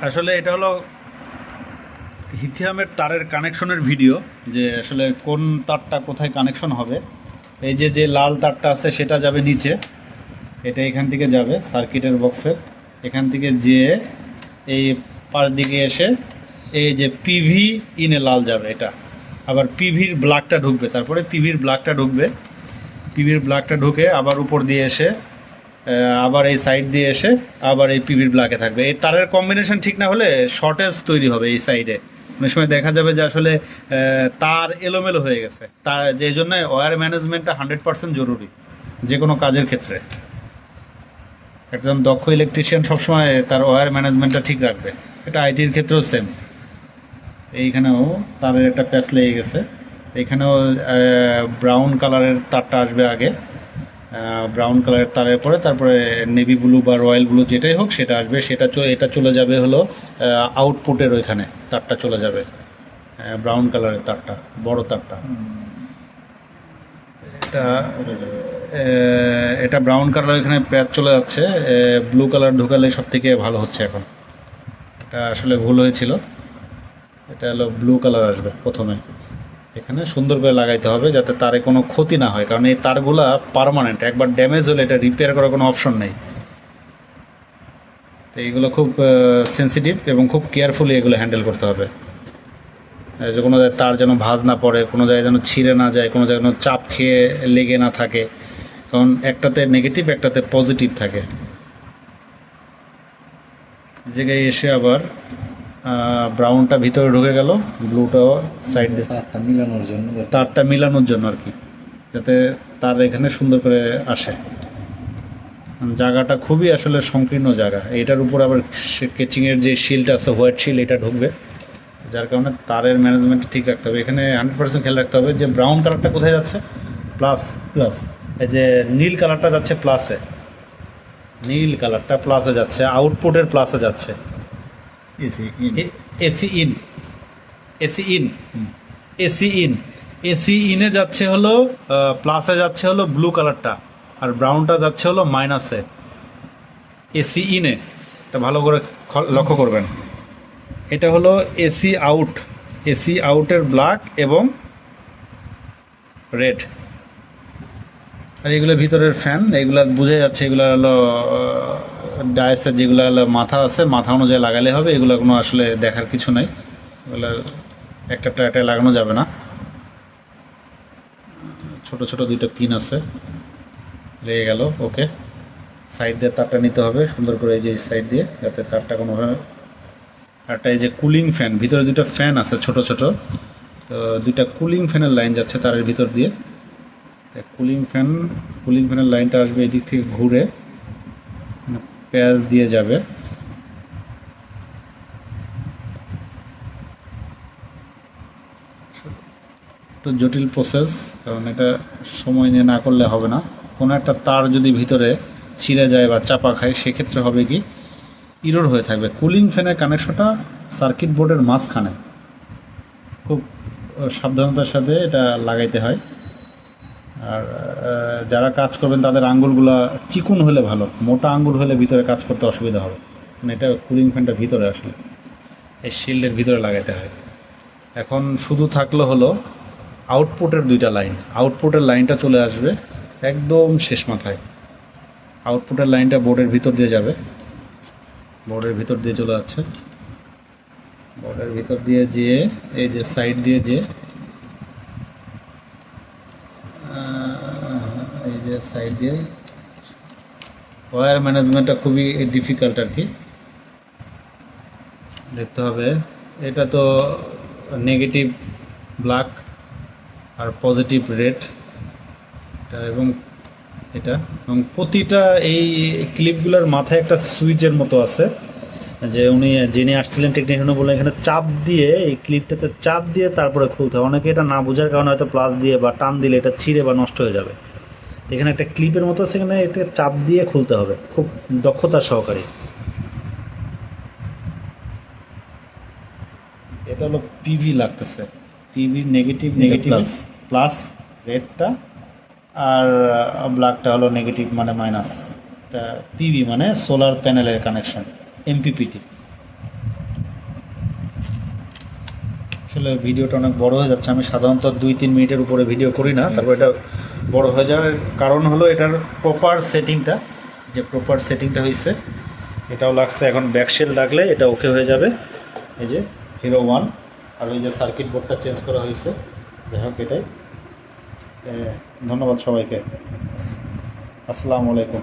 আসলে এটা হলো লিথিয়ামের তারের কানেকশনের ভিডিও, যে আসলে কোন তারটা কোথায় কানেকশন হবে। এই যে যে লাল তারটা আছে সেটা যাবে নিচে, এটা এখান থেকে যাবে সার্কিটের বক্সের, এখান থেকে যেয়ে এই পাশ দিকে এসে এই যে পিভি ইনে লাল যাবে এটা, আবার পিভির ব্লাকটা ঢুকবে, তারপরে পিভির ব্লাকটা ঢুকবে, পিভির ব্লাকটা ঢুকে আবার উপর দিয়ে এসে আবার এই সাইড দিয়ে এসে আবার এই পিভির ব্লাকে থাকবে। এই তারের কম্বিনেশন ঠিক না হলে শর্টেজ তৈরি হবে এই সাইডে। অনেক সময় দেখা যাবে যে আসলে তার এলোমেলো হয়ে গেছে, তার যে জন্য ওয়্যার ম্যানেজমেন্টটা 100% জরুরি যে কোনো কাজের ক্ষেত্রে। একজন দক্ষ ইলেকট্রিশিয়ান সবসময় তার ওয়্যার ম্যানেজমেন্টটা ঠিক রাখবে, এটা আইটির ক্ষেত্রেও সেম। এইখানেও তারের একটা প্যাচ লেগে গেছে, এইখানেও ব্রাউন কালারের তারটা আসবে আগে, ব্রাউন কালারের তারের পরে তারপরে নেভি ব্লু বা রয়্যাল ব্লু যেটাই হোক সেটা আসবে, সেটা এটা চলে যাবে হলো আউটপুটের ওইখানে, তারটা চলে যাবে ব্রাউন কালারের তারটা, বড় তারটা। এটা এটা ব্রাউন কালার এখানে প্যাচ চলে যাচ্ছে, ব্লু কালার ঢুকালে সব থেকে ভালো হচ্ছে এখন। এটা আসলে ভুল হয়েছিল, এটা হলো ব্লু কালার আসবে প্রথমে। এখানে সুন্দর করে লাগাইতে হবে যাতে তারে কোনো ক্ষতি না হয়, কারণ এই তারগুলা পার্মানেন্ট, একবার ড্যামেজ হলে এটা রিপেয়ার করার কোনো অপশন নেই। তো এইগুলো খুব সেন্সিটিভ এবং খুব কেয়ারফুলি এগুলো হ্যান্ডেল করতে হবে, যে কোনো তার যেন ভাঁজ না পড়ে, কোনো জায়গায় যেন ছিঁড়ে না যায়, কোনো জায়গায় যেন চাপ খেয়ে লেগে না থাকে, কারণ একটাতে নেগেটিভ একটাতে পজিটিভ থাকে। জায়গায় এসে আবার ব্রাউনটা ভিতরে ঢুকে গেল, ব্লুটাও সাইড দিয়ে তারটা মিলানোর জন্য আর কি, যাতে তার এখানে সুন্দর করে আসে। জায়গাটা খুবই আসলে সংকীর্ণ জায়গা, এটার উপর আবার কেচিংয়ের যে শিল্ড আছে হোয়াইট শিল্ড এটা ঢুকবে, যার কারণে তারের ম্যানেজমেন্ট ঠিক রাখতে হবে। এখানে 100% খেয়াল রাখতে হবে যে ব্রাউন কালারটা কোথায় যাচ্ছে, প্লাস প্লাস, এই যে নীল কালারটা যাচ্ছে প্লাসে, নীল কালারটা প্লাসে যাচ্ছে, আউটপুটের প্লাসে যাচ্ছে, AC in, AC in, AC in, AC ইনে যাচ্ছে হলো প্লাসে যাচ্ছে হলো ব্লু কালারটা, আর ব্রাউনটা যাচ্ছে হলো মাইনাসে এসি ইনে। এটা ভালো করে লক্ষ্য করবেন, এটা হলো এসি আউট, এসি আউটের ব্ল্যাক এবং রেড। আর এগুলো ভিতরের ফ্যান, এগুলো বোঝা যাচ্ছে এগুলো হলো ডায়াসের যেগুলো হলো মাথা আছে, মাথা অনুযায়ী লাগালে হবে, এগুলো কোনো আসলে দেখার কিছু নাই, এগুলো একটা লাগানো যাবে না। ছোট ছোট দুইটা পিন আছে, লেগে গেল, ওকে। সাইড দিয়ে তারটা নিতে হবে সুন্দর করে, এই যে সাইড দিয়ে, যাতে তারটা কোনোভাবে। একটা এই যে কুলিং ফ্যান, ভিতরে দুটো ফ্যান আছে ছোট ছোট, তো দুইটা কুলিং ফ্যানের লাইন যাচ্ছে তারের ভিতর দিয়ে। কুলিং ফ্যানের লাইনটা আসবে এদিক থেকে ঘুরে প্যাচ দিয়ে যাবে, একটু জটিল প্রসেস, কারণ এটা সময় নিয়ে না করলে হবে না। কোনো একটা তার যদি ভিতরে ছিঁড়ে যায় বা চাপা খায় সেক্ষেত্রে হবে কি, ইরোর হয়ে থাকবে। কুলিং ফ্যানের কানেকশনটা সার্কিট বোর্ডের মাঝখানে, খুব সাবধানতার সাথে এটা লাগাইতে হয়। আর যারা কাজ করবেন তাদের আঙ্গুলগুলো চিকুন হলে ভালো, মোটা আঙ্গুল হলে ভিতরে কাজ করতে অসুবিধা হবে, মানে এটা কুলিং ফ্যানটা ভিতরে আসলে এই শিল্ডের ভিতরে লাগাইতে হয়। এখন শুধু থাকলো হলো আউটপুটের দুইটা লাইন, আউটপুটের লাইনটা চলে আসবে একদম শেষ মাথায়, আউটপুটের লাইনটা বোর্ডের ভিতর দিয়ে যাবে, বোর্ডের ভিতর দিয়ে চলে যাচ্ছে, বোর্ডের ভিতর দিয়ে যেয়ে এই যে সাইড দিয়ে যে এই যে সাইড দিয়ে ওয়্যার ম্যানেজমেন্টটা খুবই ডিফিকাল্ট আর কি, দেখতে হবে। এটা তো নেগেটিভ ব্ল্যাক আর পজিটিভ রেড, এবং এটা, এবং প্রতিটা এই ক্লিপগুলোর মাথায় একটা সুইচের মতো আছে, যে উনি যিনি আসছিলেন টেকনিশিয়ান বললেন এখানে চাপ দিয়ে, এই ক্লিপটাতে চাপ দিয়ে তারপরে খুলতে হবে। অনেকে এটা না বোঝার কারণে হয়তো প্লাস দিয়ে বা টান দিলে এটা ছিঁড়ে বা নষ্ট হয়ে যাবে। এখানে একটা ক্লিপের মতো আছে, এখানে এটা চাপ দিয়ে খুলতে হবে খুব দক্ষতার সহকারে। এটা হলো পিভি লাগতেছে, পিভি নেগেটিভ, নেগেটিভ প্লাস রেডটা, আর ব্ল্যাকটা হলো নেগেটিভ মানে মাইনাস। এটা পিভি মানে সোলার প্যানেলের কানেকশন, এমপিপিটি। আসলে ভিডিওটা অনেক বড় হয়ে যাচ্ছে, আমি সাধারণত 2-3 মিনিটের উপরে ভিডিও করি না, তারপর এটা বড় হয়ে যাওয়ার কারণ হলো এটার প্রপার সেটিংটা, যে প্রপার সেটিংটা হয়েছে এটাও লাগছে। এখন ব্যাকশেল রাখলে এটা ওকে হয়ে যাবে। এই যে হিরো 1 আর ওই যে সার্কিট বোর্ডটা চেঞ্জ করা হয়েছে। যাই হোক এটাই, ধন্যবাদ সবাইকে, আসসালামু আলাইকুম।